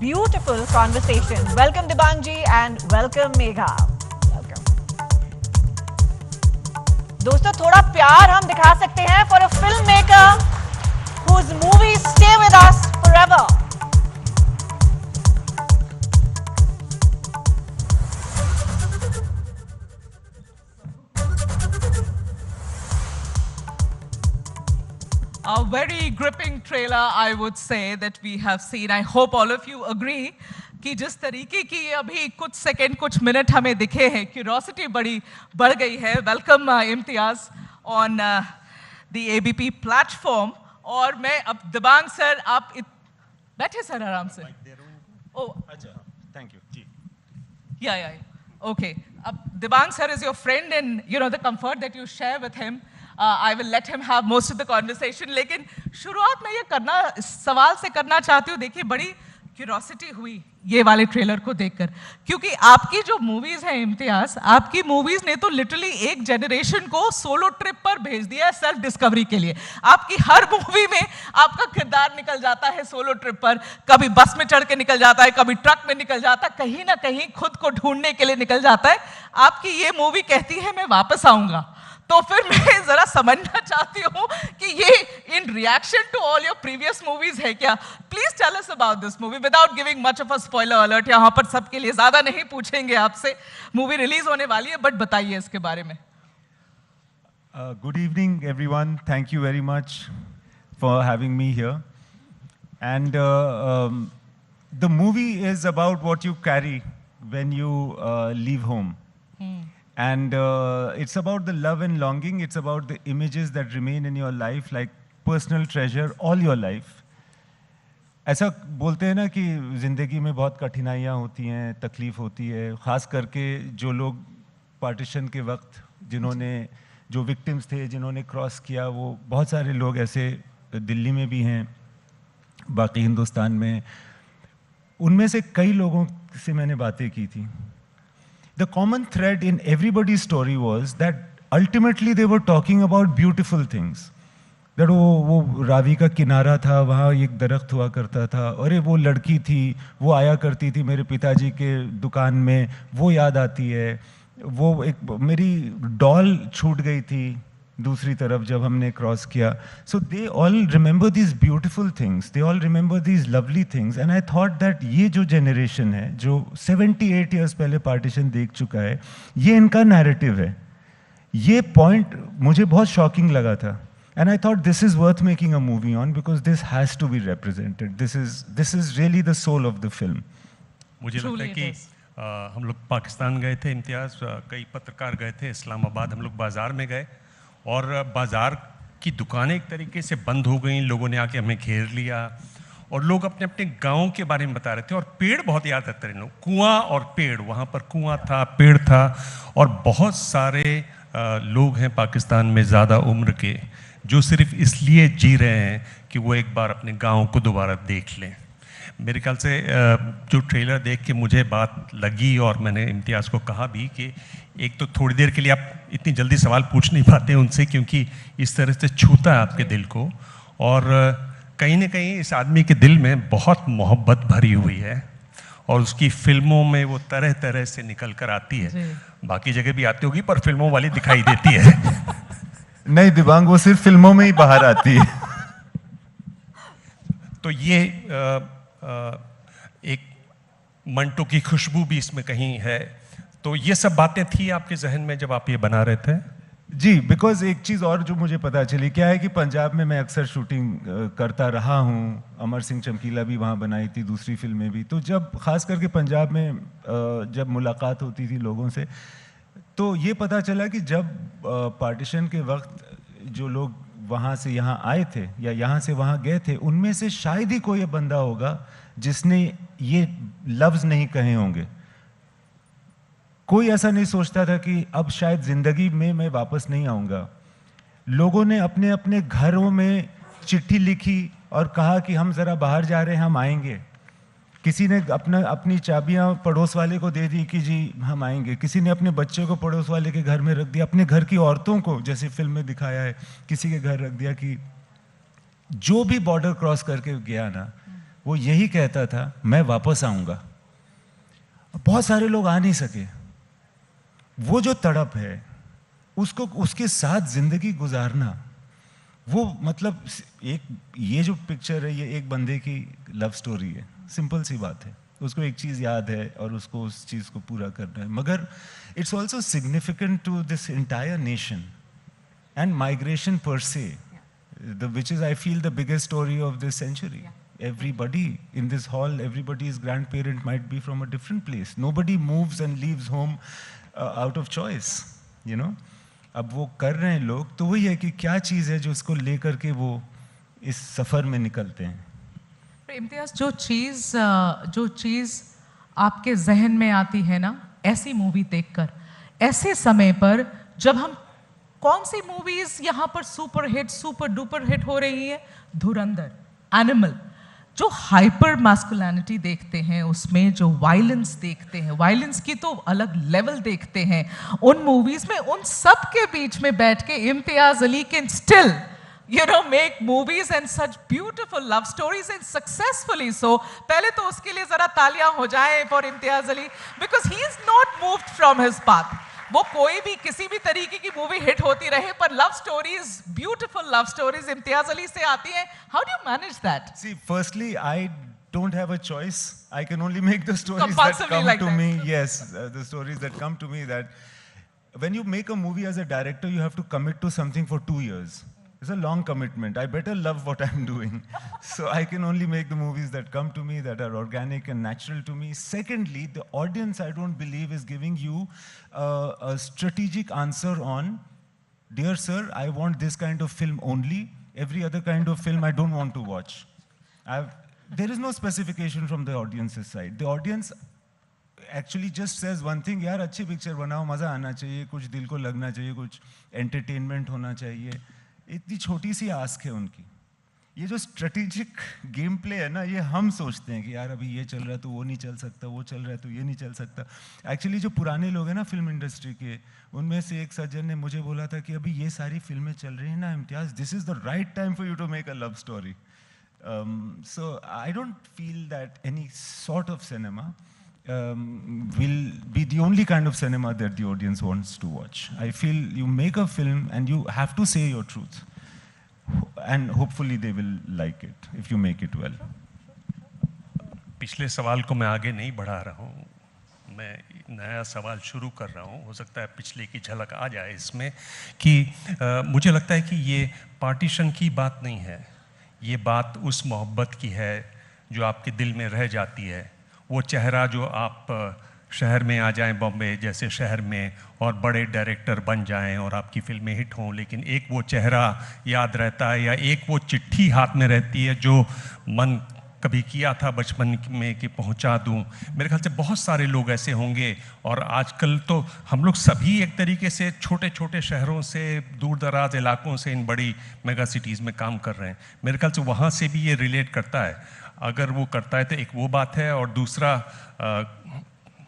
beautiful conversation. Welcome Dibangji and welcome Megha. Welcome. दोस्तों थोड़ा प्यार हम दिखा सकते हैं for a filmmaker whose movies stay with us forever. A very gripping trailer, I would say, that we have seen. I hope all of you agree कि जिस तरीके की अभी कुछ सेकंड, कुछ मिनट हमें दिखे हैं, क्यूरोसिटी बड़ी बढ़ गई है. Welcome Imtiaz on the ABP platform. और मैं अब दिबांग सर, आप बैठे सर आराम से. ओह अच्छा, थैंक यू जी. या ओके. अब Dibang sir is your friend and you know the comfort that you share with him. I will let him have most of the conversation. लेकिन शुरुआत में ये सवाल से करना चाहती हूँ. देखिए बड़ी क्यूरोसिटी हुई ये वाले ट्रेलर को देखकर, क्योंकि आपकी जो मूवीज हैं इम्तियाज, आपकी मूवीज ने तो लिटरली एक जनरेशन को सोलो ट्रिप पर भेज दिया है सेल्फ डिस्कवरी के लिए. आपकी हर मूवी में आपका किरदार निकल जाता है सोलो ट्रिप पर. कभी बस में चढ़ के निकल जाता है, कभी ट्रक में निकल जाता है, कहीं ना कहीं खुद को ढूंढने के लिए निकल जाता है. आपकी ये मूवी कहती है मैं वापस आऊंगा. तो फिर मैं जरा समझना चाहती हूँ कि ये in reaction to all your previous movies है क्या? Please tell us about this movie without giving much of a spoiler alert. यहाँ पर सबके लिए ज्यादा नहीं पूछेंगे आपसे, मूवी रिलीज होने वाली है, बट बताइए इसके बारे में. Good evening everyone. Thank you very much for having me here. And the movie is about what you carry when you leave home. And it's about the love and longing. It's about the images that remain in your life, like personal treasure all your life. ऐसा बोलते हैं ना कि ज़िंदगी में बहुत कठिनाइयाँ होती हैं, तकलीफ़ होती है, ख़ास करके जो लोग पार्टीशन के वक्त जो विक्टिम्स थे, जिन्होंने क्रॉस किया, वो बहुत सारे लोग ऐसे दिल्ली में भी हैं, बाकी हिंदुस्तान में. उनमें से कई लोगों से मैंने बातें की थी. The common thread in everybody's story was that ultimately they were talking about beautiful things. That वो रावी का किनारा था, वहाँ एक दरख्त हुआ करता था, अरे वो लड़की थी, वो आया करती थी मेरे पिताजी के दुकान में, वो याद आती है. वो एक मेरी डॉल छूट गई थी दूसरी तरफ जब हमने क्रॉस किया. So they all remember these beautiful things, they all remember these lovely things. And I thought that ये जो जनरेशन है जो 78 ईयर्स पहले पार्टीशन देख चुका है, ये इनका नैरेटिव है. ये पॉइंट मुझे बहुत शॉकिंग लगा था. And I thought this is worth making a movie on because this has to be represented. This is really the soul of the film. मुझे लगता है कि हम लोग पाकिस्तान गए थे इम्तियाज़, कई पत्रकार गए थे इस्लामाबाद, हम लोग बाज़ार में गए और बाज़ार की दुकानें एक तरीके से बंद हो गई. लोगों ने आके हमें घेर लिया और लोग अपने अपने गाँव के बारे में बता रहे थे. और पेड़ बहुत याद आते रहे, कुआं और पेड़, वहाँ पर कुआं था, पेड़ था. और बहुत सारे लोग हैं पाकिस्तान में ज़्यादा उम्र के जो सिर्फ इसलिए जी रहे हैं कि वो एक बार अपने गाँव को दोबारा देख लें. मेरे ख्याल से जो ट्रेलर देख के मुझे बात लगी और मैंने इम्तियाज़ को कहा भी कि एक तो थोड़ी देर के लिए आप इतनी जल्दी सवाल पूछ नहीं पाते उनसे, क्योंकि इस तरह से छूता है आपके दिल को. और कहीं ना कहीं इस आदमी के दिल में बहुत मोहब्बत भरी हुई है और उसकी फिल्मों में वो तरह तरह से निकल कर आती है. बाकी जगह भी आती होगी पर फिल्मों वाली दिखाई देती है. नहीं दिबांग, वो सिर्फ फिल्मों में ही बाहर आती है. तो ये एक मंटो की खुशबू भी इसमें कहीं है. तो ये सब बातें थी आपके जहन में जब आप ये बना रहे थे? जी, बिकॉज एक चीज़ और जो मुझे पता चली क्या है कि पंजाब में मैं अक्सर शूटिंग करता रहा हूँ. अमर सिंह चमकीला भी वहाँ बनाई थी, दूसरी फिल्में भी. तो जब खास करके पंजाब में जब मुलाकात होती थी लोगों से, तो ये पता चला कि जब पार्टीशन के वक्त जो लोग वहाँ से यहाँ आए थे या यहाँ से वहाँ गए थे, उनमें से शायद ही कोई बंदा होगा जिसने ये लफ्ज़ नहीं कहे होंगे. कोई ऐसा नहीं सोचता था कि अब शायद ज़िंदगी में मैं वापस नहीं आऊँगा. लोगों ने अपने अपने घरों में चिट्ठी लिखी और कहा कि हम ज़रा बाहर जा रहे हैं, हम आएंगे. किसी ने अपनी चाबियां पड़ोस वाले को दे दी कि जी हम आएंगे. किसी ने अपने बच्चे को पड़ोस वाले के घर में रख दिया. अपने घर की औरतों को, जैसे फिल्म में दिखाया है, किसी के घर रख दिया. कि जो भी बॉर्डर क्रॉस करके गया ना, वो यही कहता था, मैं वापस आऊँगा। बहुत सारे लोग आ नहीं सके। वो जो तड़प है, उसको उसके साथ ज़िंदगी गुजारना, वो मतलब एक ये जो पिक्चर है, ये एक बंदे की लव स्टोरी है। सिंपल सी बात है, उसको एक चीज़ याद है और उसको उस चीज़ को पूरा करना है। मगर it's also significant to this entire nation and migration per se, which is, I feel, the biggest story of this century. Everybody in this hall, everybody's grandparent might be from a different place. Nobody moves and leaves home out of choice, you know. अब वो कर रहे हैं लोग, तो वही है कि क्या चीज़ है जो उसको लेकर के वो इस सफ़र में निकलते हैं। इम्तियाज़, जो चीज़ आपके जहन में आती है ना ऐसी मूवी देखकर, ऐसे समय पर जब हम कौन सी मूवीज यहाँ पर सुपर डुपर हिट हो रही है? धुरंधर, एनिमल, जो हाइपर मैस्कुलिनिटी देखते हैं उसमें, जो वायलेंस देखते हैं, वायलेंस की तो अलग लेवल देखते हैं उन मूवीज में, उन सब के बीच में बैठ के Imtiaz Ali can still make movies and such beautiful love stories and successfully so. पहले तो उसके लिए जरा तालियां हो जाएं for Imtiaz Ali, because he is not moved from his path. वो कोई भी किसी भी तरीके की मूवी हिट होती रहे, पर love stories, beautiful love stories Imtiaz Ali से आती हैं. How do you manage that? See, firstly, I don't have a choice. I can only make the stories that come like to that. me. Yes, the stories that come to me. That when you make a movie as a director, you have to commit to something for 2 years. It's a long commitment. I better love what I'm doing. So I can only make the movies that come to me, that are organic and natural to me. Secondly, the audience, I don't believe, is giving you a strategic answer on, dear sir, I want this kind of film only. Every other kind of film I don't want to watch. There is no specification from the audience's side. The audience actually just says one thing, यार अच्छी picture बनाओ, मज़ा आना चाहिए, कुछ दिल को लगना चाहिए, कुछ एंटरटेनमेंट होना चाहिए। इतनी छोटी सी आस्क है उनकी। ये जो स्ट्रेटेजिक गेम प्ले है ना, ये हम सोचते हैं कि यार अभी ये चल रहा है तो वो नहीं चल सकता, वो चल रहा है तो ये नहीं चल सकता। एक्चुअली जो पुराने लोग हैं ना फिल्म इंडस्ट्री के, उनमें से एक सज्जन ने मुझे बोला था कि अभी ये सारी फिल्में चल रही हैं ना Imtiaz, this is the right time for you to make a love story. So I don't feel that any sort of cinema will be the only kind of cinema that the audience wants to watch. I feel you make a film and you have to say your truth, and hopefully they will like it if you make it well. पिछले सवाल को मैं आगे नहीं बढ़ा रहा हूँ, मैं नया सवाल शुरू कर रहा हूँ। हो सकता है पिछले की झलक आ जाए इसमें कि मुझे लगता है कि ये पार्टीशन की बात नहीं है, ये बात उस मोहब्बत की है जो आपके दिल में रह जाती है। वो चेहरा जो आप शहर में आ जाएं, बॉम्बे जैसे शहर में, और बड़े डायरेक्टर बन जाएं और आपकी फिल्में हिट हों, लेकिन एक वो चेहरा याद रहता है, या एक वो चिट्ठी हाथ में रहती है जो मन कभी किया था बचपन में कि पहुंचा दूं। मेरे ख्याल से बहुत सारे लोग ऐसे होंगे, और आजकल तो हम लोग सभी एक तरीके से छोटे छोटे शहरों से, दूर दराज इलाकों से इन बड़ी मेगा सिटीज़ में काम कर रहे हैं। मेरे ख्याल से वहाँ से भी ये रिलेट करता है। अगर वो करता है तो एक वो बात है, और दूसरा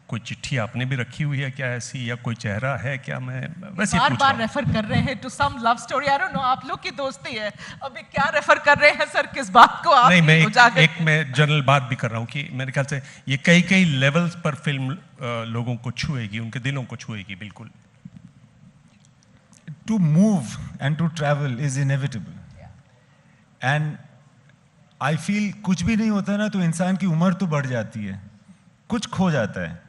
कोई चिट्ठी आपने भी रखी हुई है क्या ऐसी, या कोई चेहरा है क्या? मैं वैसे बार रेफर कर रहे हैं to some love story. I don't know, आप लोग की दोस्ती है, अभी क्या रेफर कर रहे हैं सर, किस बात को आप? नहीं, मैं जनरल बात भी कर रहा हूँ कि मेरे ख्याल से ये कई लेवल्स पर फिल्म लोगों को छुएगी, उनके दिलों को छुएगी। बिल्कुल। To move and to travel is inevitable, and I feel कुछ भी नहीं होता ना तो इंसान की उम्र तो बढ़ जाती है, कुछ खो जाता है।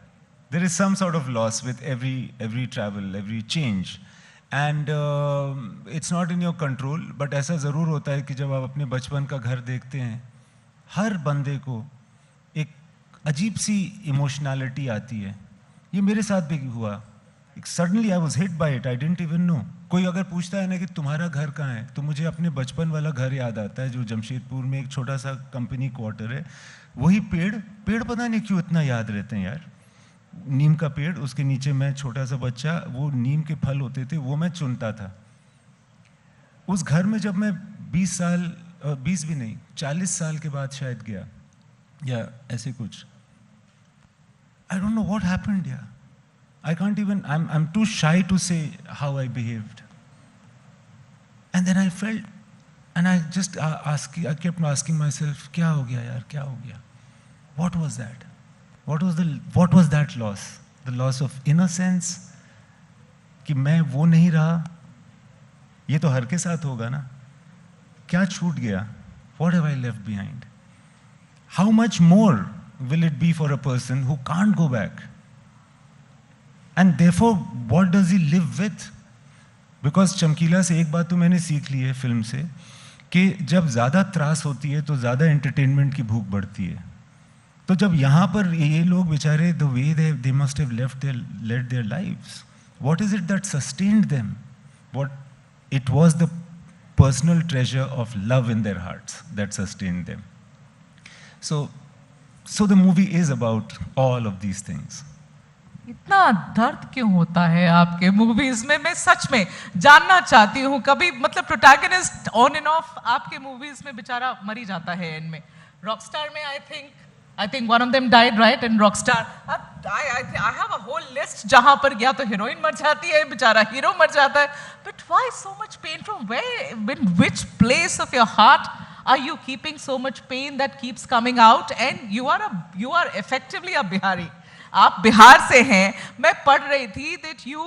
There is some sort of loss with every travel, every change, and it's not in your control. But ऐसा ज़रूर होता है कि जब आप अपने बचपन का घर देखते हैं, हर बंदे को एक अजीब सी इमोशनैलिटी आती है। ये मेरे साथ भी हुआ। Suddenly I was hit by it. I didn't even know. कोई अगर पूछता है ना कि तुम्हारा घर कहाँ है, तो मुझे अपने बचपन वाला घर याद आता है जो जमशेदपुर में एक छोटा सा कंपनी क्वार्टर है। वही पेड़ पता नहीं क्यों इतना याद रहते हैं यार। नीम का पेड़, उसके नीचे मैं छोटा सा बच्चा, वो नीम के फल होते थे, वो मैं चुनता था। उस घर में जब मैं 20 भी नहीं 40 साल के बाद शायद गया, या ऐसे कुछ, I don't know what happened here. I can't even, I'm too shy to say how I behaved. And then I felt And I just I kept asking myself, क्या हो गया यार, क्या हो गया? What was that? What was that loss? The loss of innocence? कि मैं वो नहीं रहा, ये तो हर के साथ होगा ना. क्या छूट गया? What have I left behind? How much more will it be for a person who can't go back? And therefore, what does he live with? Because चमकीला से एक बात तो मैंने सीख ली है फिल्म से, कि जब ज़्यादा त्रास होती है तो ज़्यादा एंटरटेनमेंट की भूख बढ़ती है. तो जब यहाँ पर ये लोग बेचारे, the way they must have led their lives, what is it that sustained them? What it was the personal treasure of love in their hearts that sustained them. So the movie is about all of these things. इतना दर्द क्यों होता है आपके movies में? मैं सच में जानना चाहती हूँ. कभी मतलब प्रोटैगनिस्ट ऑन एंड ऑफ आपके मूवीज में बेचारा मर ही जाता है एंड में. रॉकस्टार में I think one of them died, right? In Rockstar I have a whole list जहां पर या तो हीरोइन मर जाती है, बेचारा हीरो मर जाता है. But why so much pain? From where, in which place of your heart are you keeping so much pain that keeps coming out? And you are effectively a Bihari. आप बिहार से हैं. मैं पढ़ रही थी that you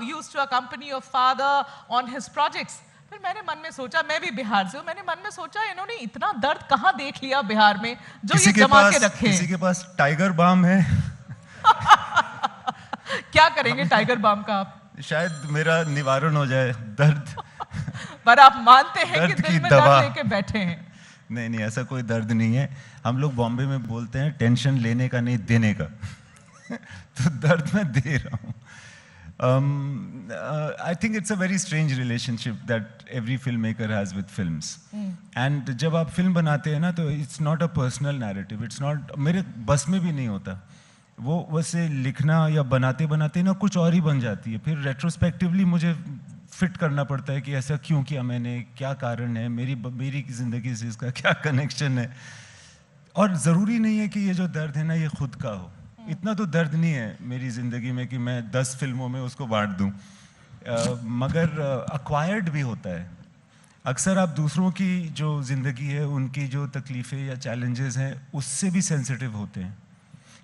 used to accompany your father on his projects. फिर मैंने मन में सोचा, मैं भी बिहार से हूँ, मैंने मन में सोचा इन्होंने इतना दर्द कहाँ देख लिया बिहार में जो ये जमा के रखे. किसी के पास टाइगर बाम है. क्या करेंगे टाइगर बाम का आप? शायद मेरा निवारण हो जाए दर्द. पर आप मानते हैं कि दिल में दर्द लेके बैठे हैं? नहीं, ऐसा कोई दर्द नहीं है. हम लोग बॉम्बे में बोलते हैं टेंशन लेने का नहीं, देने का. तो दर्द मैं दे रहा हूँ. I think it's a very strange relationship that every filmmaker has with films. And जब आप फिल्म बनाते हैं ना, तो it's not a personal narrative. It's not, मेरे बस में भी नहीं होता. वो वैसे लिखना या बनाते बनाते ना कुछ और ही बन जाती है. फिर रेट्रोस्पेक्टिवली मुझे फिट करना पड़ता है कि ऐसा क्यों किया मैंने, क्या कारण है, मेरी ज़िंदगी से इसका क्या कनेक्शन है. और ज़रूरी नहीं है कि ये जो दर्द है ना ये खुद का हो. इतना तो दर्द नहीं है मेरी ज़िंदगी में कि मैं 10 फिल्मों में उसको बांट दूं. मगर अक्वायर्ड भी होता है. अक्सर आप दूसरों की जो ज़िंदगी है, उनकी जो तकलीफ़ें या चैलेंजेस हैं, उससे भी सेंसिटिव होते हैं.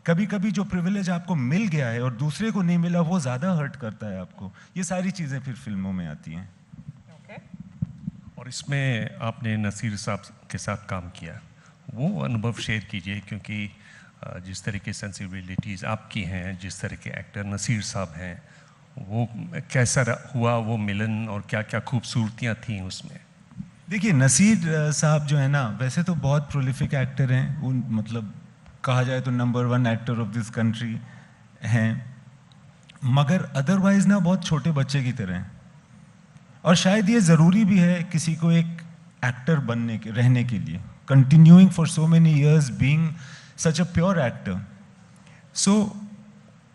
कभी कभी जो प्रिविलेज आपको मिल गया है और दूसरे को नहीं मिला, वो ज़्यादा हर्ट करता है आपको. ये सारी चीज़ें फिर फिल्मों में आती हैं. और इसमें आपने नसीर साहब के साथ काम किया, वो अनुभव शेयर कीजिए, क्योंकि जिस तरह की सेंसिबिलिटीज़ आपकी हैं, जिस तरह के एक्टर नसीर साहब हैं, वो कैसा हुआ वो मिलन और क्या क्या खूबसूरतियाँ थीं उसमें? देखिए, नसीर साहब जो है ना, वैसे तो बहुत प्रोलिफिक एक्टर हैं. उन मतलब कहा जाए तो number 1 actor of this country हैं, मगर अदरवाइज ना बहुत छोटे बच्चे की तरह हैं. और शायद ये ज़रूरी भी है किसी को एक एक्टर बनने के, रहने के लिए, continuing for so many years being such a pure actor. So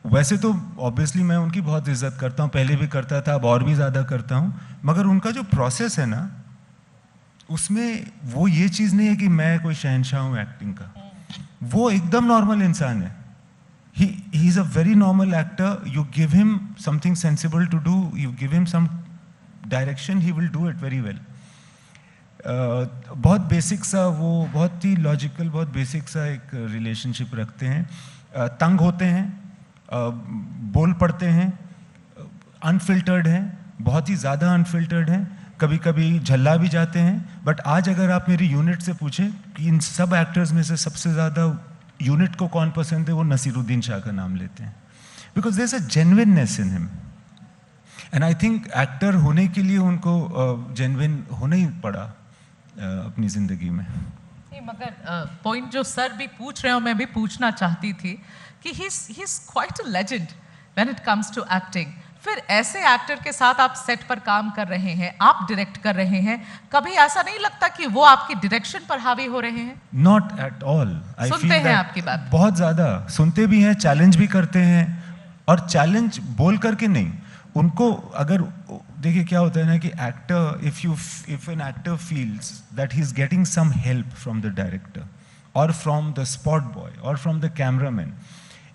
वैसे तो ऑब्वियसली मैं उनकी बहुत इज्जत करता हूँ, पहले भी करता था, अब और भी ज़्यादा करता हूँ. मगर उनका जो प्रोसेस है ना, उसमें वो ये चीज़ नहीं है कि मैं कोई शहनशाह हूँ एक्टिंग का. वो एकदम नॉर्मल इंसान है. He is a very normal actor. You give him something sensible to do, you give him some direction, he will do it very well. बहुत बेसिक सा, वो बहुत ही लॉजिकल, बहुत बेसिक सा एक रिलेशनशिप रखते हैं. तंग होते हैं, बोल पड़ते हैं, अनफिल्टर्ड हैं, बहुत ही ज़्यादा अनफिल्टर्ड हैं, कभी कभी झल्ला भी जाते हैं. बट आज अगर आप मेरी यूनिट से पूछें कि इन सब एक्टर्स में से सबसे ज़्यादा यूनिट को कौन पसंद है, वो नसीरुद्दीन शाह का नाम लेते हैं. Because there is a genuineness in him. And I think actor होने के लिए उनको जेन्युइन होना ही पड़ा अपनी ज़िंदगी में. मगर पॉइंट जो सर भी पूछ रहे हो, मैं भी पूछना चाहती थी कि he is quite a legend when it comes to acting. फिर ऐसे एक्टर के साथ आप सेट पर काम कर रहे हैं, आप डायरेक्ट कर रहे हैं, कभी ऐसा नहीं लगता कि वो आपकी डायरेक्शन पर हावी हो रहे हैं? Not at all. सुनते हैं आपकी बात, बहुत ज़्यादा सुनते भी हैं, चैलेंज भी करते हैं. और चैलेंज बोल करके नहीं, उनको अगर देखिए क्या होता है ना कि actor, if an actor feels that he is getting some help from the director और फ्रॉम द स्पॉट बॉय और from the cameraman,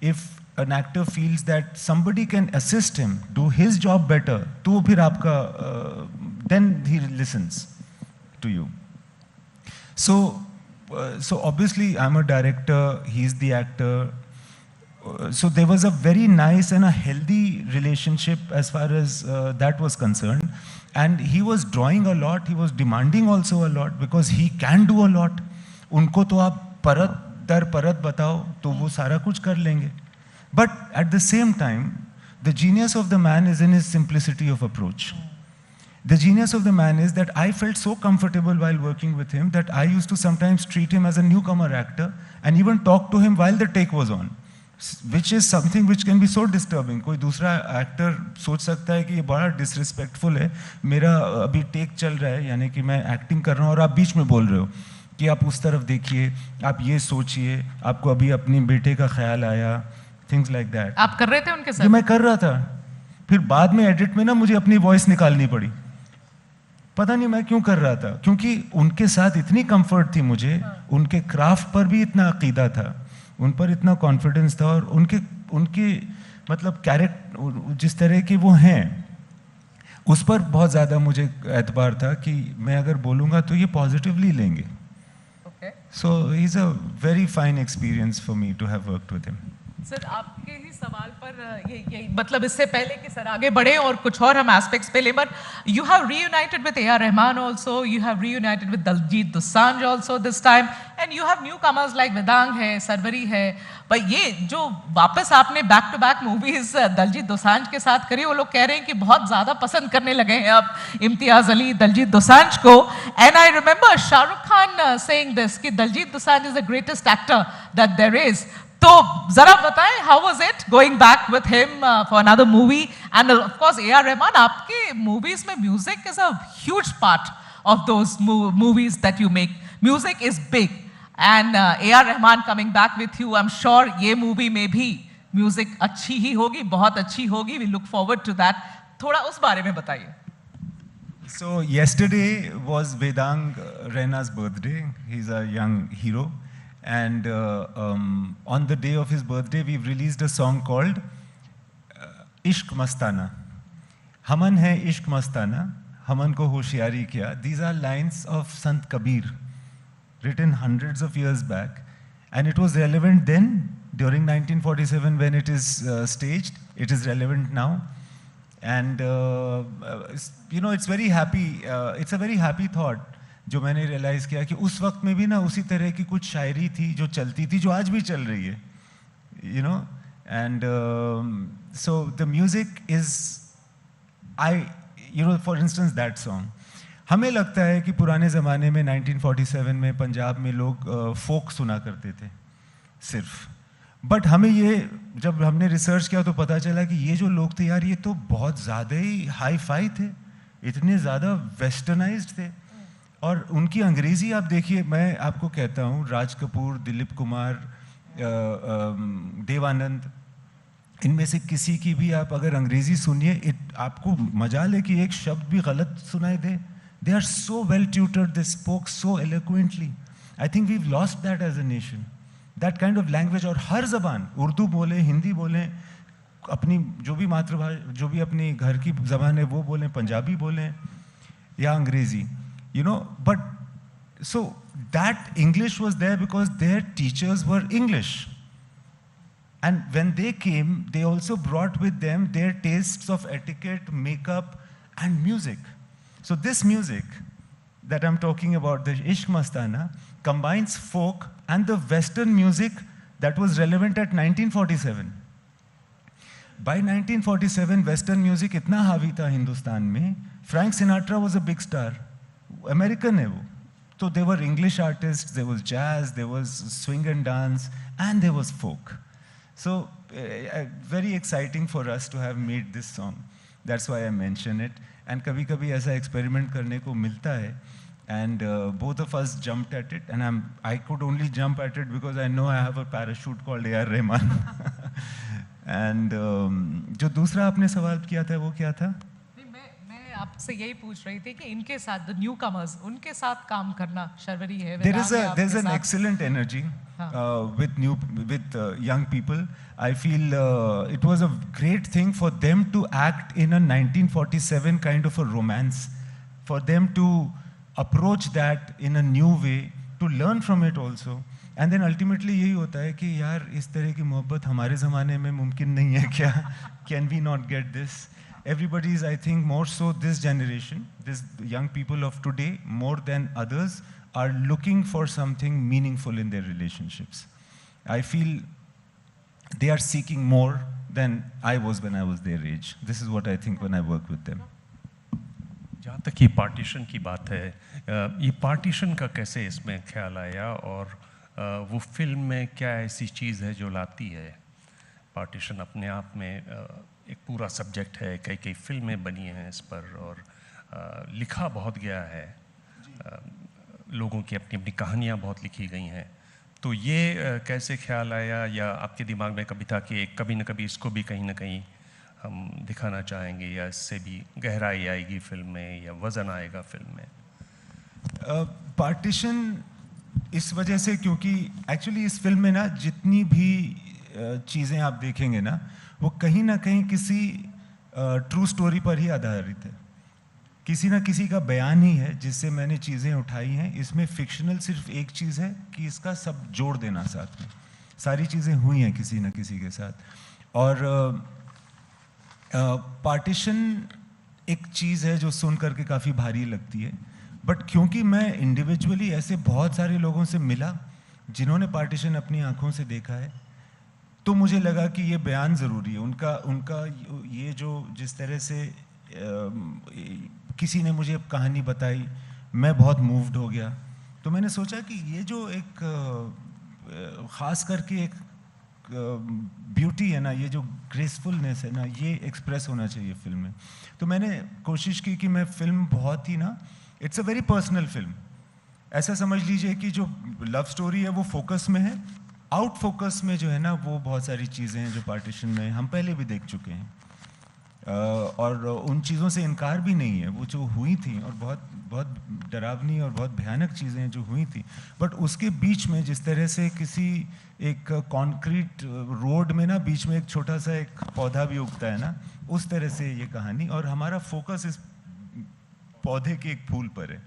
if an actor feels that somebody can assist him do his job better, तो फिर आपका then he listens. to you. So obviously I'm a director, he's the actor. So there was a very nice and a healthy relationship as far as that was concerned. And he was drawing a lot, he was demanding also a lot because he can do a lot. उनको तो आप परत दर परत बताओ तो वो सारा कुछ कर लेंगे. But at the same time, the genius of the man is in his simplicity of approach. The genius of the man is that I felt so comfortable while working with him that I used to sometimes treat him as a newcomer actor and even talk to him while the take was on, which is something which can be so disturbing. कोई दूसरा actor सोच सकता है कि ये बड़ा disrespectful है, मेरा अभी take चल रहा है, यानी कि मैं acting कर रहा हूँ और आप बीच में बोल रहे हो कि आप उस तरफ देखिए, आप ये सोचिए, आपको अभी अपनी बेटे का ख्याल आया, things like that. आप कर रहे थे उनके साथ? ये मैं कर रहा था, फिर बाद में edit में ना मुझे अपनी voice निकालनी पड़ी. पता नहीं मैं क्यों कर रहा था, क्योंकि उनके साथ इतनी कंफर्ट थी मुझे, उनके क्राफ्ट पर भी इतना अकीदा था, उन पर इतना कॉन्फिडेंस था और उनके मतलब कैरेक्टर जिस तरह के वो हैं उस पर बहुत ज़्यादा मुझे एतबार था कि मैं अगर बोलूँगा तो ये पॉजिटिवली लेंगे. So he is a very fine experience for me to have worked with him. Sir आपके ही सवाल पर ये मतलब इससे पहले कि सर आगे बढ़े और कुछ और हम एस्पेक्ट्स पे ले, but you have reunited with A R. Rahman also, you have reunited with Diljit Dosanjh also this time, and you have newcomers like Vedang है, सरवरी है. पर ये जो वापस आपने back to back movies Diljit Dosanjh के साथ करी, वो लोग कह रहे हैं कि बहुत ज्यादा पसंद करने लगे हैं अब इम्तियाज अली दलजीत दोसांझ को. And I remember Shahrukh Khan saying this कि Diljit Dosanjh is the greatest actor that there is. तो जरा बताएं, how was it going back with him for another movie? And of course A R. Rahman, आपके मूवीज में music is a huge part of those movies that you make. Music is big and A R. Rahman coming back with you, I am sure ये movie में भी music अच्छी ही होगी, बहुत अच्छी होगी. We look forward to that. थोड़ा उस बारे में बताइए. So yesterday was Vedang Raina's birthday. He's a young hero. And on the day of his birthday, we've released a song called Ishq Mastana. Haman hai Ishq Mastana, Haman ko hoshiari kiya. These are lines of Sant Kabir, written hundreds of years back. And it was relevant then, during 1947 when it is staged. It is relevant now. And you know, it's very happy, it's a very happy thought. जो मैंने realise किया कि उस वक्त में भी ना उसी तरह की कुछ शायरी थी जो चलती थी, जो आज भी चल रही है, you know. And so the music is, you know, for instance that song. हमें लगता है कि पुराने ज़माने में 1947 में पंजाब में लोग फोक सुना करते थे सिर्फ. बट हमें ये, जब हमने रिसर्च किया तो पता चला कि ये जो लोग थे यार, ये तो बहुत ज़्यादा ही हाई फाई थे, इतने ज़्यादा वेस्टर्नाइज्ड थे. और उनकी अंग्रेज़ी आप देखिए, मैं आपको कहता हूँ, राज कपूर, दिलीप कुमार, देवानंद, इनमें से किसी की भी आप अगर अंग्रेज़ी सुनिए, आपको मजाल है कि एक शब्द भी गलत सुनाई दे. They are so well tutored, they spoke so eloquently. I think we lost that as a nation, that kind of language. और हर ज़बान, उर्दू बोलें, हिंदी बोलें, अपनी जो भी मातृभाषा, जो भी अपनी घर की ज़बान है वो बोलें, पंजाबी बोलें या अंग्रेज़ी, you know. But so that English was there because their teachers were English, and when they came, they also brought with them their tastes of etiquette, makeup and music. So this music that I'm talking about, the Ishq Mastana, combines folk and the Western music that was relevant at 1947. By 1947, Western music इतना हावी था हिंदुस्तान में. Frank Sinatra was a big star. American है वो. So there were English artists, there was jazz, there was swing and dance, and there was folk. So very exciting for us to have made this song. That's why I mention it. And कभी-कभी ऐसा experiment करने को मिलता है. And both of us jumped at it, and I could only jump at it because I know I have a parachute called A.R. Rahman. And जो दूसरा आपने सवाल किया था वो क्या था? मैं आपसे यही पूछ रही थी कि इनके साथ the newcomers, उनके साथ काम करना, शर्वरी है, there's an excellent energy with young people. I feel it was a great thing for them to act in a 1947 kind of a romance, for them to approach that in a new way, to learn from it also. And then ultimately यही होता है कि यार इस तरह की मोहब्बत हमारे ज़माने में मुमकिन नहीं है क्या? Can we not get this? Everybody is, I think, more so this generation, this young people of today, more than others, are looking for something meaningful in their relationships. I feel they are seeking more than I was when I was their age. This is what I think when I work with them. जहाँ तक ये partition की बात है, ये partition का कैसे इसमें ख्याल आया और वो फिल्म में क्या ऐसी चीज़ है जो लाती है? पार्टीशन अपने आप में एक पूरा सब्जेक्ट है, कई कई फिल्में बनी हैं इस पर और लिखा बहुत गया है, लोगों की अपनी अपनी कहानियाँ बहुत लिखी गई हैं, तो ये कैसे ख्याल आया या आपके दिमाग में कभी था कि कभी न कभी इसको भी कहीं ना कहीं हम दिखाना चाहेंगे या इससे भी गहराई आएगी फिल्म में या वज़न आएगा फिल्म में? पार्टीशन इस वजह से क्योंकि एक्चुअली इस फिल्म में ना जितनी भी चीज़ें आप देखेंगे ना वो कहीं ना कहीं किसी ट्रू स्टोरी पर ही आधारित है, किसी ना किसी का बयान ही है जिससे मैंने चीज़ें उठाई हैं। इसमें फिक्शनल सिर्फ एक चीज़ है कि इसका सब जोड़ देना साथ में, सारी चीज़ें हुई हैं किसी ना किसी के साथ। और पार्टीशन एक चीज़ है जो सुन करके काफ़ी भारी लगती है, बट क्योंकि मैं इंडिविजुअली ऐसे बहुत सारे लोगों से मिला जिन्होंने पार्टीशन अपनी आंखों से देखा है, तो मुझे लगा कि ये बयान ज़रूरी है। उनका ये जो जिस तरह से किसी ने मुझे कहानी बताई, मैं बहुत मूव्ड हो गया, तो मैंने सोचा कि ये जो एक ख़ास करके एक ब्यूटी है ना, ये जो ग्रेसफुलनेस है ना, ये एक्सप्रेस होना चाहिए फिल्म में। तो मैंने कोशिश की कि मैं फिल्म बहुत ही ना, it's a very personal film, ऐसा समझ लीजिए कि जो लव स्टोरी है वो फोकस में है, आउट फोकस में जो है ना वो बहुत सारी चीज़ें हैं जो पार्टीशन में हम पहले भी देख चुके हैं, और उन चीज़ों से इनकार भी नहीं है, वो जो हुई थी और बहुत बहुत डरावनी और बहुत भयानक चीज़ें जो हुई थी, बट उसके बीच में जिस तरह से किसी एक कंक्रीट रोड में ना बीच में एक छोटा सा एक पौधा भी उगता है ना, उस तरह से ये कहानी, और हमारा फोकस इस पौधे के एक फूल पर है।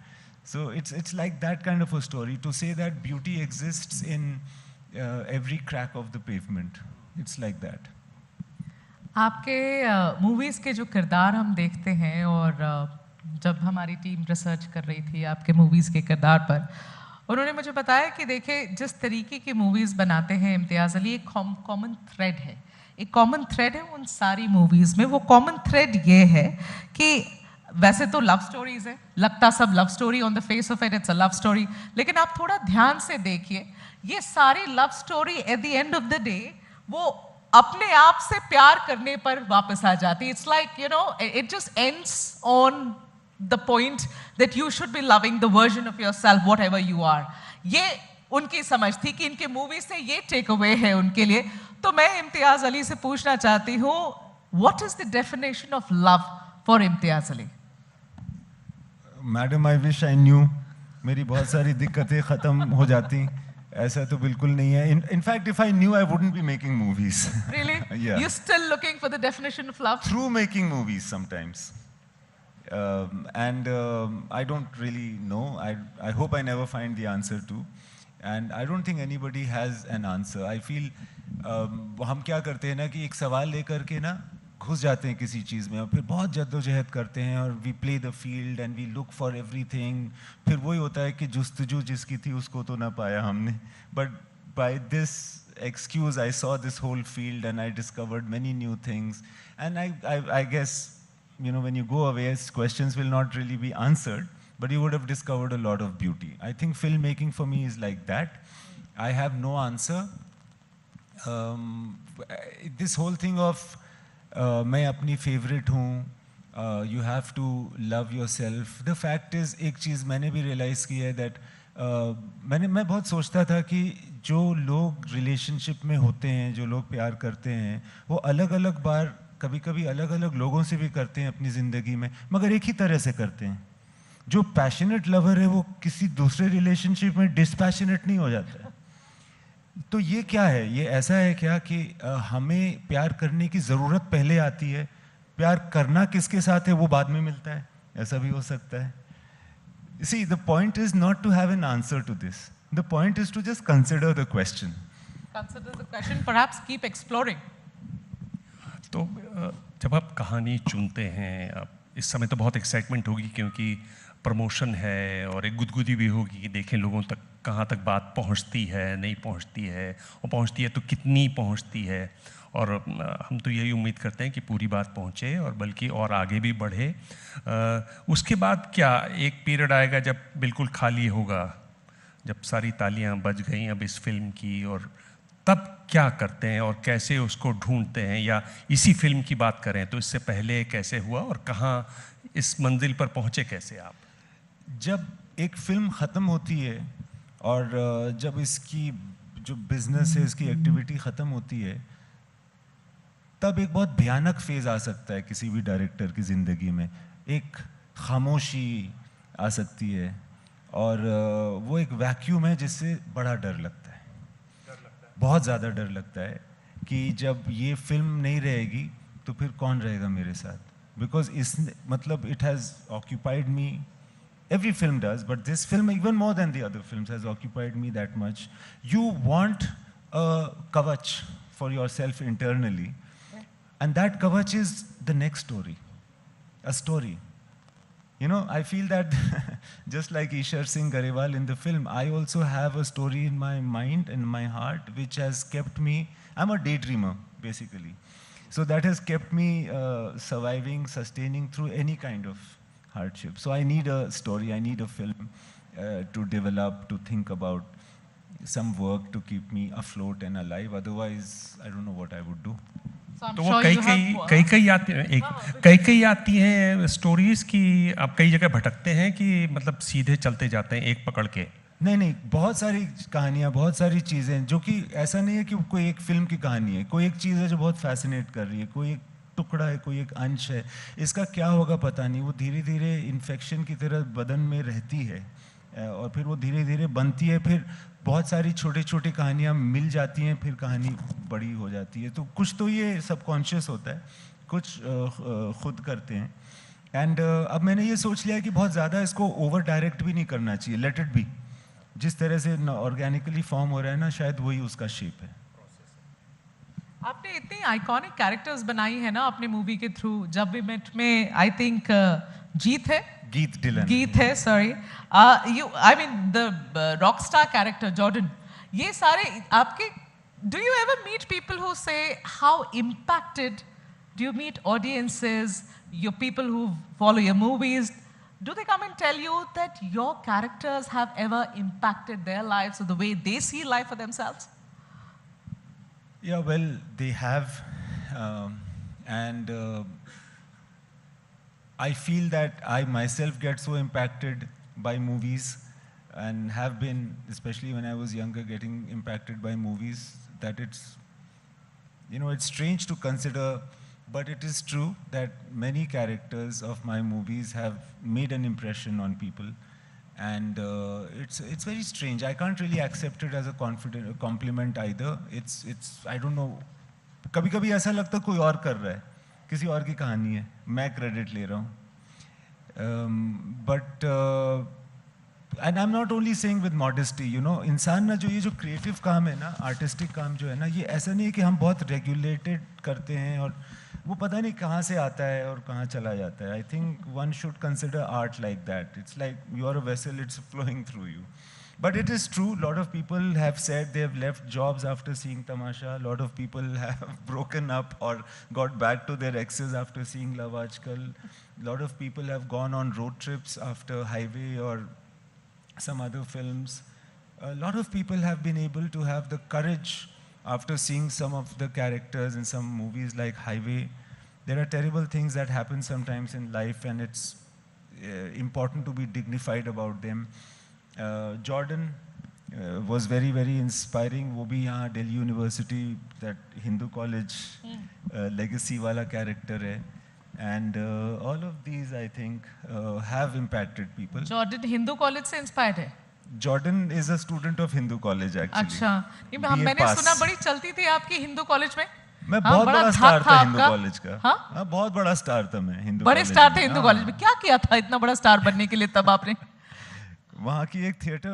So it's like that kind of a story to say that beauty exists in every crack of the pavement. It's like that. आपके मूवीज़ के जो किरदार हम देखते हैं, और जब हमारी टीम रिसर्च कर रही थी आपके मूवीज़ के किरदार पर, उन्होंने मुझे बताया कि देखिए जिस तरीके की मूवीज़ बनाते हैं इम्तियाज़ अली, एक कॉमन थ्रेड है, एक कॉमन थ्रेड है उन सारी मूवीज़ में। वो कॉमन थ्रेड ये है कि वैसे तो लव स्टोरीज़ है, लगता सब love story, on the face of it it's a love story, लेकिन आप थोड़ा ध्यान से देखिए, ये सारी love story at the end of the day वो अपने आप से प्यार करने पर वापस आ जाती है। It's like you know it just ends on the point that you should be loving the version of yourself whatever you are. ये उनकी समझ थी कि इनके मूवी से ये टेक अवे है उनके लिए। तो मैं इम्तियाज़ अली से पूछना चाहती हूँ, what is the definition of love for Imtiaz Ali? Madam, I wish I knew, मेरी बहुत सारी दिक्कतें ख़त्म हो जाती, ऐसा तो बिल्कुल नहीं है। In fact, if I knew, I wouldn't be making movies. Really? Yeah. You're still looking for the definition of love? Through making movies sometimes. I don't really know. I hope I never find the answer to. And I don't think anybody has an answer. I feel हम क्या करते हैं ना कि एक सवाल लेकर के ना घुस जाते हैं किसी चीज़ में और फिर बहुत जद्दोजहद करते हैं और we play the field and we look for everything. फिर वही होता है कि जुस्तजू जिसकी थी उसको तो ना पाया हमने, but by this excuse I saw this whole field and I discovered many new things. And I guess, you know, when you go away, questions will not really be answered, but you would have discovered a lot of beauty. I think filmmaking for me is like that. I have no answer. This whole thing of मैं अपनी favourite हूँ, you have to love yourself. The fact is, एक चीज़ मैंने भी realise की है that मैं बहुत सोचता था कि जो लोग रिलेशनशिप में होते हैं, जो लोग प्यार करते हैं, वो अलग अलग बार कभी कभी अलग अलग लोगों से भी करते हैं अपनी ज़िंदगी में, मगर एक ही तरह से करते हैं। जो पैशनेट लवर है वो किसी दूसरे रिलेशनशिप में डिस्पैशनेट नहीं हो जाता है। तो ये क्या है, ये ऐसा है क्या कि हमें प्यार करने की ज़रूरत पहले आती है, प्यार करना किसके साथ है वो बाद में मिलता है, ऐसा भी हो सकता है। See, the point is not to have an answer to this. The point is to just consider the question. Consider the question, perhaps keep exploring. तो जब आप कहानी चुनते हैं, अब इस समय तो बहुत एक्साइटमेंट होगी क्योंकि प्रमोशन है और एक गुदगुदी भी होगी कि देखें लोगों तक कहाँ तक बात पहुँचती है, नहीं पहुँचती है, और पहुँचती है तो कितनी पहुँचती है। और हम तो यही उम्मीद करते हैं कि पूरी बात पहुँचे और बल्कि और आगे भी बढ़े। उसके बाद क्या एक पीरियड आएगा जब बिल्कुल खाली होगा, जब सारी तालियां बज गई अब इस फिल्म की, और तब क्या करते हैं और कैसे उसको ढूंढते हैं? या इसी फिल्म की बात करें तो इससे पहले कैसे हुआ और कहाँ इस मंजिल पर पहुँचे कैसे आप? जब एक फिल्म ख़त्म होती है और जब इसकी जो बिजनेस है, इसकी एक्टिविटी ख़त्म होती है, तब एक बहुत भयानक फेज़ आ सकता है किसी भी डायरेक्टर की ज़िंदगी में। एक खामोशी आ सकती है और वो एक वैक्यूम है जिससे बड़ा डर लगता है, बहुत ज़्यादा डर लगता है कि जब ये फिल्म नहीं रहेगी तो फिर कौन रहेगा मेरे साथ। बिकॉज इस मतलब it has occupied me, every film does, but this film even more than the other films has occupied me that much. You want a kavach for yourself internally, and that kavach is the next story, a story. You know, I feel that just like Ishar Singh Garewal in the film, I also have a story in my mind and my heart which has kept me, I'm a daydreamer basically. So that has kept me surviving, sustaining through any kind of hardship. So I need a story, I need a film to develop, to think about some work to keep me afloat and alive. Otherwise, I don't know what I would do. तो वो कई आती हैं stories की, आप कई जगह भटकते हैं कि मतलब सीधे चलते जाते हैं एक पकड़ के? नहीं, बहुत सारी कहानियाँ, बहुत सारी चीज़ें, जो कि ऐसा नहीं है कि कोई एक फिल्म की कहानी है, कोई एक चीज़ है जो बहुत फैसिनेट कर रही है, कोई एक टुकड़ा है, कोई एक अंश है, इसका क्या होगा पता नहीं, वो धीरे धीरे इन्फेक्शन की तरह बदन में रहती है और फिर वो धीरे धीरे बनती है, फिर बहुत सारी छोटी छोटी कहानियाँ मिल जाती हैं, फिर कहानी बड़ी हो जाती है। तो कुछ तो ये सबकॉन्शियस होता है, कुछ खुद करते हैं। एंड अब मैंने ये सोच लिया कि बहुत ज़्यादा इसको ओवर डायरेक्ट भी नहीं करना चाहिए, लेट इट बी। जिस तरह से ऑर्गेनिकली फॉर्म हो रहा है ना, शायद वही उसका शेप है। आपने इतनी आइकॉनिक कैरेक्टर्स बनाई है ना अपने मूवी के थ्रू। जब वी मेट में आई थिंक गीत है sorry, you I mean the rock star character Jordan, ये सारे आपके। Do you ever meet people who say how impacted, do you meet audiences, your people who follow your movies, do they come and tell you that your characters have ever impacted their lives or the way they see life for themselves? Yeah, well, they have, and I feel that I myself get so impacted by movies and have been, especially when I was younger, getting impacted by movies, that it's, you know, it's strange to consider, but it is true that many characters of my movies have made an impression on people. And it's very strange. I can't really accept it as a compliment either. It's I don't know. कभी-कभी ऐसा लगता है कोई और कर रहा है, किसी और की कहानी है, मैं क्रेडिट ले रहा हूँ। But and I'm not only saying with modesty, you know, इंसान ना जो ये जो क्रिएटिव काम है ना, आर्टिस्टिक काम जो है ना, ये ऐसा नहीं है कि हम बहुत रेगुलेटेड करते हैं और वो पता नहीं कहाँ से आता है और कहाँ चला जाता है। I think one should consider art like that. It's like you are a vessel, it's flowing through you. But it is true, a lot of people have said they have left jobs after seeing Tamasha. A lot of people have broken up or got back to their exes after seeing Love Aajkal. A lot of people have gone on road trips after Highway or some other films. A lot of people have been able to have the courage after seeing some of the characters in some movies like Highway. There are terrible things that happen sometimes in life, and it's important to be dignified about them. Jordan was very, very inspiring. वो भी यहाँ Delhi University, that Hindu college legacy वाला character है. And all of these, I think, have impacted people. Jordan Hindu college से inspired है? Jordan is a student of Hindu college actually. अच्छा, मैंने सुना बड़ी चलती थी आपकी हिंदू कॉलेज में। मैं बहुत बड़ा स्टार था हिंदू कॉलेज का। हाँ, बहुत बड़ा स्टार था मैं हिंदू। बड़े स्टार थे हिंदू कॉलेज में। क्या किया था इतना बड़ा स्टार बनने के लिए तब आपने? वहाँ की एक थिएटर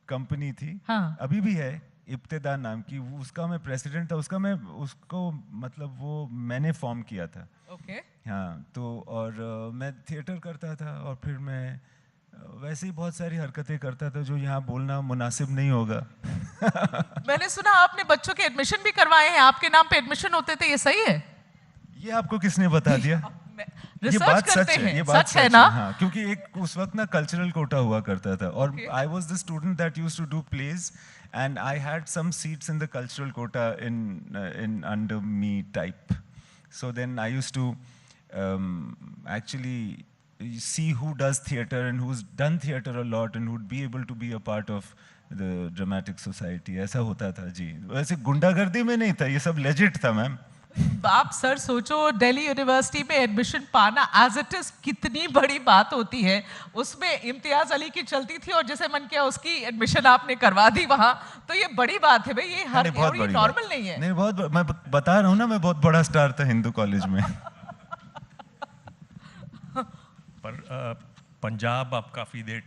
कंपनी थी, हाँ। अभी भी है, इब्तिदा नाम की, उसका मैं प्रेसिडेंट था, उसको मतलब वो मैंने फॉर्म किया था। ओके। हाँ, तो और मैं थिएटर करता था और फिर मैं वैसे ही बहुत सारी हरकतें करता था जो यहाँ बोलना मुनासिब नहीं होगा। मैंने सुना आपने बच्चों के एडमिशन भी करवाए हैं, आपके नाम पे एडमिशन होते थे, ये सही है? ये आपको किसने बता दिया? ये रिसर्च बात करते सच है, हैं, ये बात सच है ना? हाँ, क्योंकि एक उस वक्त ना कल्चरल कोटा हुआ करता था और I was the student that used to do plays and I had some seats in the cultural quota in under me type, so then I used to actually see who does theater and who's done theater a lot and would be able to be a part of the dramatic society. ऐसा होता था जी, वैसे गुंडागर्दी में नहीं था, ये सब लेजिट था मैम। आप सर सोचो, दिल्ली यूनिवर्सिटी में एडमिशन पाना एज इट इज कितनी बड़ी बात होती है, उसमें इम्तियाज अली की चलती थी और जैसे मन किया उसकी एडमिशन आपने करवा दी वहां, तो ये बड़ी बात है भाई, ये हर नॉर्मल नहीं है। नहीं, बहुत मैं बता रहा हूँ ना, मैं बहुत बड़ा स्टार था हिंदू कॉलेज में। पर पंजाब आप काफ़ी देर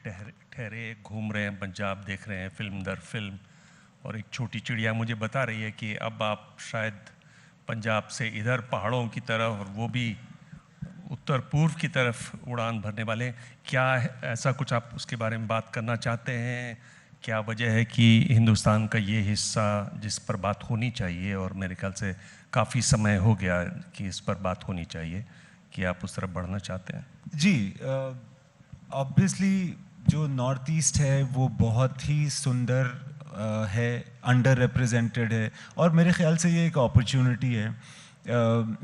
ठहरे, घूम रहे हैं, पंजाब देख रहे हैं फिल्म दर फिल्म, और एक छोटी चिड़िया मुझे बता रही है कि अब आप शायद पंजाब से इधर पहाड़ों की तरफ और वो भी उत्तर पूर्व की तरफ उड़ान भरने वाले। क्या ऐसा कुछ आप उसके बारे में बात करना चाहते हैं? क्या वजह है कि हिंदुस्तान का ये हिस्सा जिस पर बात होनी चाहिए, और मेरे ख्याल से काफ़ी समय हो गया कि इस पर बात होनी चाहिए, कि आप उस तरफ बढ़ना चाहते हैं? जी, ऑब्वियसली जो नॉर्थ ईस्ट है वो बहुत ही सुंदर है, अंडर रिप्रेजेंटेड है, और मेरे ख्याल से ये एक अपॉर्चुनिटी है।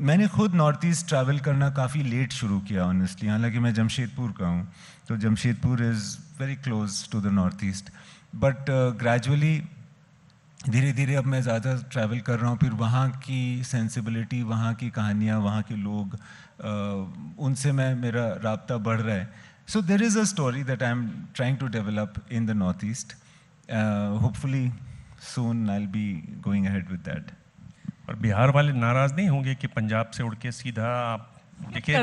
मैंने खुद नॉर्थ ईस्ट ट्रैवल करना काफ़ी लेट शुरू किया ऑनेस्टली, हालांकि मैं जमशेदपुर का हूँ, तो Jamshedpur is very close to the north east, but gradually धीरे धीरे अब मैं ज़्यादा ट्रैवल कर रहा हूँ, फिर वहाँ की सेंसिबिलिटी, वहाँ की कहानियाँ, वहाँ के लोग, उनसे मेरा राब्ता बढ़ रहा है। So there is a story that I am trying to develop in the north east, hopefully soon I will be going ahead with that. और बिहार वाले नाराज़ नहीं होंगे कि पंजाब से उड़ के सीधा आप देखिए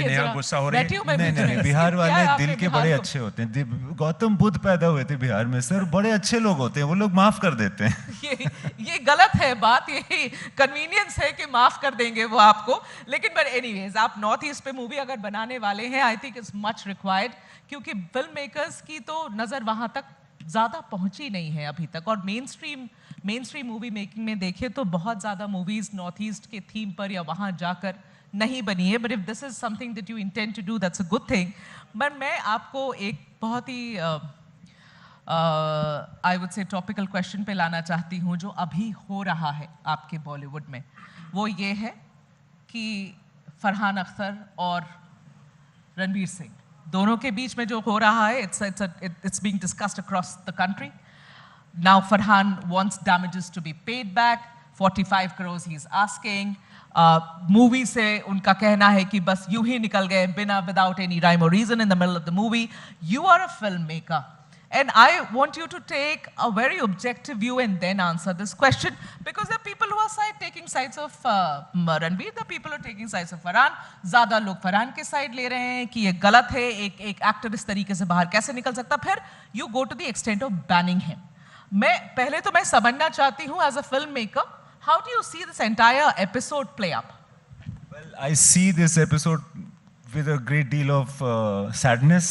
नया गुस्सा हो रही है? नहीं, बिहार वाले दिल के बड़े अच्छे होते हैं। गौतम बुद्ध पैदा हुए थे बिहार में सर, बड़े अच्छे लोग होते हैं, वो लोग माफ कर देते हैं। ये गलत है बात, ये कन्वीनियंस है कि माफ कर देंगे वो आपको, लेकिन बट एनीवेज आप नॉर्थ ईस्ट पे मूवी अगर बनाने वाले हैं, I think it's much required, क्योंकि फिल्म मेकर्स की तो नज़र वहाँ तक ज़्यादा पहुँची नहीं है अभी तक, और मेन स्ट्रीम मूवी मेकिंग में देखें तो बहुत ज़्यादा मूवीज़ नॉर्थ ईस्ट के थीम पर या वहाँ जाकर नहीं बनी है, but if this is something that you intend to do, that's a good thing. But मैं आपको एक बहुत ही I would say topical question पे लाना चाहती हूँ, जो अभी हो रहा है आपके बॉलीवुड में। वो ये है कि फरहान अख्तर और रणवीर सिंह दोनों के बीच में जो हो रहा है, it's being discussed across the country. Now Farhan wants damages to be paid back, 45 crores he's asking. Movie से उनका कहना है कि बस यूं ही निकल गए बिना, without any rhyme or reason in the middle of the movie. You are a filmmaker, and I want you to take a very objective view and then answer this question, because there are people who are taking sides of Ranveer, the people who are taking sides of Farhan. ज़्यादा लोग फरहान के side ले रहे हैं कि ये गलत है, एक एक्टर इस तरीके से बाहर कैसे निकल सकता, फिर you go to the extent of banning him. पहले तो मैं समझना चाहती हूँ as a filmmaker, how do you see this entire episode play up? Well, I see this episode with a great deal of sadness.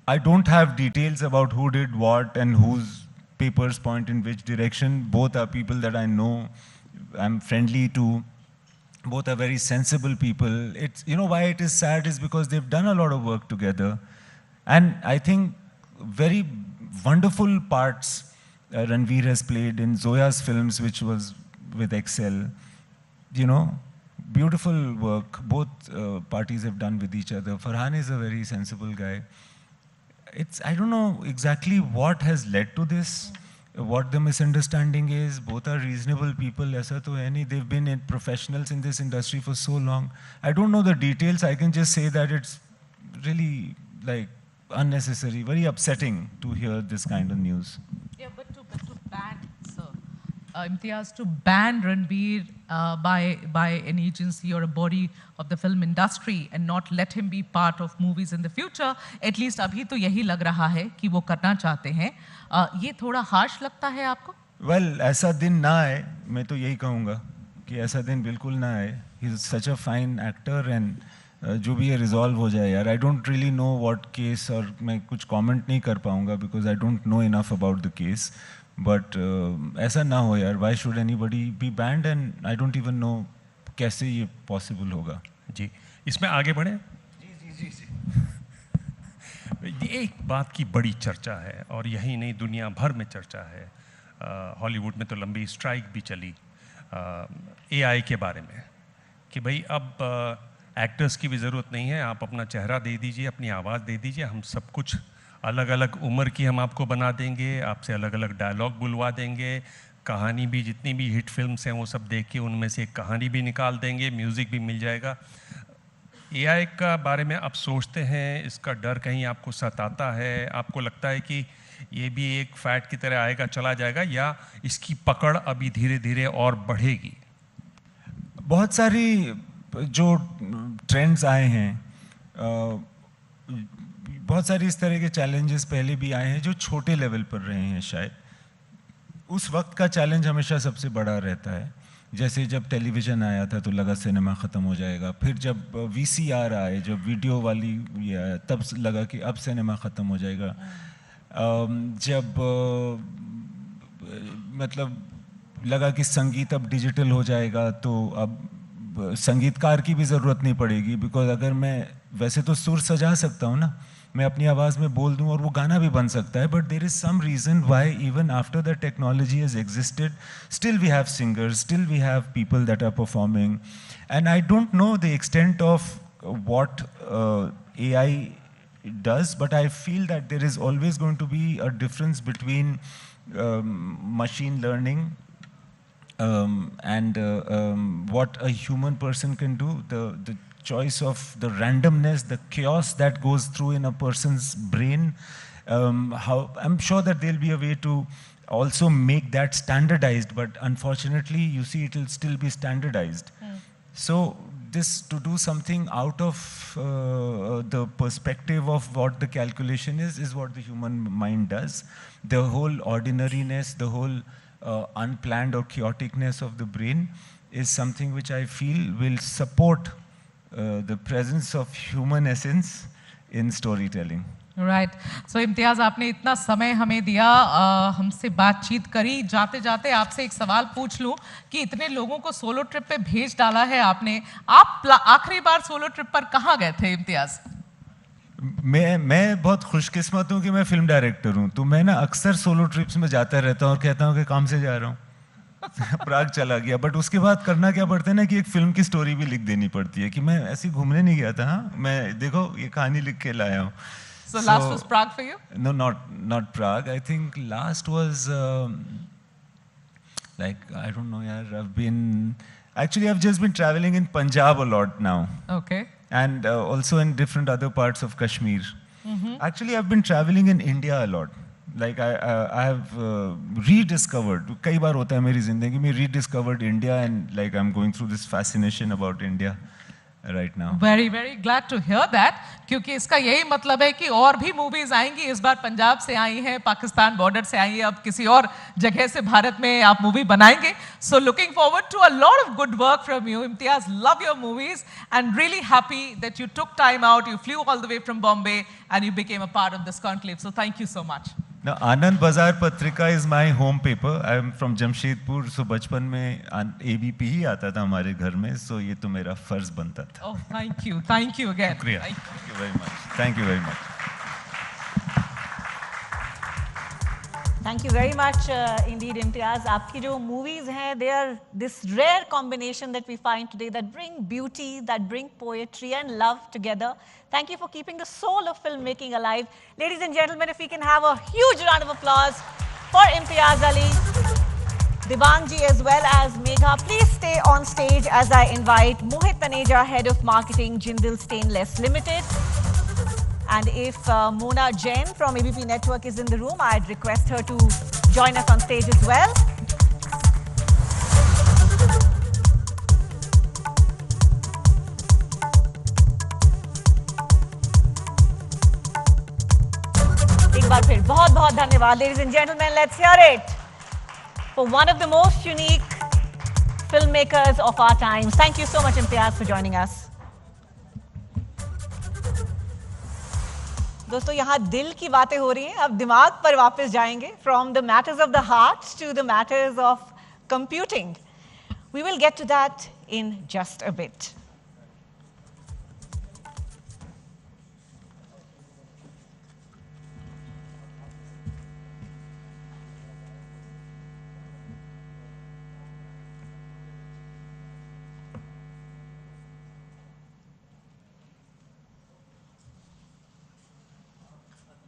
I don't have details about who did what and whose papers point in which direction. Both are people that I know, I'm friendly to. Both are very sensible people. It's, you know, why it is sad is because they've done a lot of work together. And I think very wonderful parts Ranveer has played in Zoya's films, which was with Excel. You know, beautiful work both parties have done with each other. Farhan is a very sensible guy. I don't know exactly what has led to this, what the misunderstanding is. Both are reasonable people. Aisa to hai nahi. They've been professionals in this industry for so long. I don't know the details. I can just say that it's really like unnecessary, very upsetting to hear this kind of news. Yeah, but to ban, sir, Imtiaz, to ban Ranbir by an agency or a body of the film industry and not let him be part of movies in the future, at least अभी तो यही लग रहा है कि वो करना चाहते हैं. ये थोड़ा harsh लगता है आपको? Well, ऐसा दिन ना आए, मैं तो यही कहूँगा कि ऐसा दिन बिल्कुल ना आए. He is such a fine actor and जो भी ये रिजॉल्व हो जाए यार. I don't really know what case, और मैं कुछ कमेंट नहीं कर पाऊंगा because I don't know enough about the case. But ऐसा ना हो यार. Why should anybody be banned and I don't even know कैसे ये पॉसिबल होगा. जी, इसमें आगे बढ़े. जी. एक बात की बड़ी चर्चा है और यही नहीं दुनिया भर में चर्चा है. हॉलीवुड में तो लंबी स्ट्राइक भी चली AI के बारे में कि भाई अब एक्टर्स की भी ज़रूरत नहीं है, आप अपना चेहरा दे दीजिए, अपनी आवाज़ दे दीजिए, हम सब कुछ अलग अलग उम्र की हम आपको बना देंगे, आपसे अलग अलग डायलॉग बुलवा देंगे, कहानी भी जितनी भी हिट फिल्म्स हैं वो सब देख के उनमें से एक कहानी भी निकाल देंगे, म्यूज़िक भी मिल जाएगा. AI का बारे में आप सोचते हैं, इसका डर कहीं आपको सताता है? आपको लगता है कि ये भी एक फैट की तरह आएगा चला जाएगा, या इसकी पकड़ अभी धीरे धीरे और बढ़ेगी? बहुत सारी जो ट्रेंड्स आए हैं, बहुत सारी इस तरह के चैलेंजेस पहले भी आए हैं जो छोटे लेवल पर रहे हैं. शायद उस वक्त का चैलेंज हमेशा सबसे बड़ा रहता है. जैसे जब टेलीविज़न आया था तो लगा सिनेमा ख़त्म हो जाएगा. फिर जब VCR आए, जब वीडियो वाली ये आया, तब लगा कि अब सिनेमा ख़त्म हो जाएगा. जब मतलब लगा कि संगीत अब डिजिटल हो जाएगा तो अब संगीतकार की भी ज़रूरत नहीं पड़ेगी. बिकॉज अगर मैं वैसे तो सुर सजा सकता हूँ ना, मैं अपनी आवाज़ में बोल दूँ और वो गाना भी बन सकता है. But there is some reason why even after the technology has existed still we have singers, still we have people that are performing. And I don't know the extent of what AI does, but I feel that there is always going to be a difference between machine learning and what a human person can do. The choice of the randomness, the chaos that goes through in a person's brain. I'm sure that there'll be a way to also make that standardized, but unfortunately, you see, it will still be standardized. So this, to do something out of the perspective of what the calculation is what the human mind does. The whole ordinariness, the whole unplanned or chaoticness of the brain is something which I feel will support the presence of human essence in storytelling. Right. So Imtiaz, आपने इतना समय हमें दिया, हमसे बातचीत करी. जाते जाते आपसे एक सवाल पूछ लूं कि इतने लोगों को सोलो ट्रिप पे भेज डाला है आपने, आप आखिरी बार सोलो ट्रिप पर कहाँ गए थे इम्तियाज़? मैं बहुत खुशकिस्मत हूँ कि मैं फिल्म डायरेक्टर हूँ, तो मैं ना अक्सर सोलो ट्रिप्स में जाता रहता हूँ और कहता हूँ कि काम से जा रहा हूँ. प्राग चला गया. बट उसके बाद करना क्या पड़ता है ना कि एक फिल्म की स्टोरी भी लिख देनी पड़ती है कि मैं ऐसे घूमने नहीं गया था. हाँ, मैं देखो ये कहानी लिख के लाया हूँ. So last was Prague for you? No, not Prague. I think last was like, I don't know, yaar. I've just been traveling in Punjab a lot now. Okay. And also in different other parts of Kashmir. Actually, I've been traveling in India a lot. Like I have rediscovered. कई बार होता है मेरी जिंदगी में, rediscovered India, and like I'm going through this fascination about India right now. Very, very glad to hear that, क्योंकि इसका यही मतलब है कि और भी मूवीज आएंगी. इस बार पंजाब से आई हैं, पाकिस्तान बॉर्डर से आई हैं, अब किसी और जगह से भारत में आप मूवी बनाएंगे. So looking forward to a lot of good work from you, Imtiaz. Love your movies and really happy that you took time out, you flew all the way from Bombay and you became a part of this conclave. So thank you so much. Now, Anand Bazar Patrika is my home paper. I am from Jamshedpur, so बचपन में ABP ही आता था हमारे घर में, so ये तो मेरा फर्ज बनता था. Oh, thank you again. शुक्रिया. Thank you very much. Thank you very much. Thank you very much indeed, Imtiaz. आपकी जो movies हैं, they are this rare combination that we find today that bring beauty, that bring poetry and love together. Thank you for keeping the soul of filmmaking alive. Ladies and gentlemen, if we can have a huge round of applause for Imtiaz Ali, Divanji as well as Megha. Please stay on stage as I invite Mohit Taneja, Head of Marketing, Jindal Stainless Limited. And if Mona Jain from ABP Network is in the room, I'd request her to join us on stage as well. बहुत धन्यवाद. Ladies and gentlemen, let's hear it for one of the most unique filmmakers of our times. Thank you so much, Imtiaz, for joining us. दोस्तों यहाँ दिल की बातें हो रही हैं, अब दिमाग पर वापस जाएंगे. From the matters of the heart to the matters of computing. We will get to that in just a bit.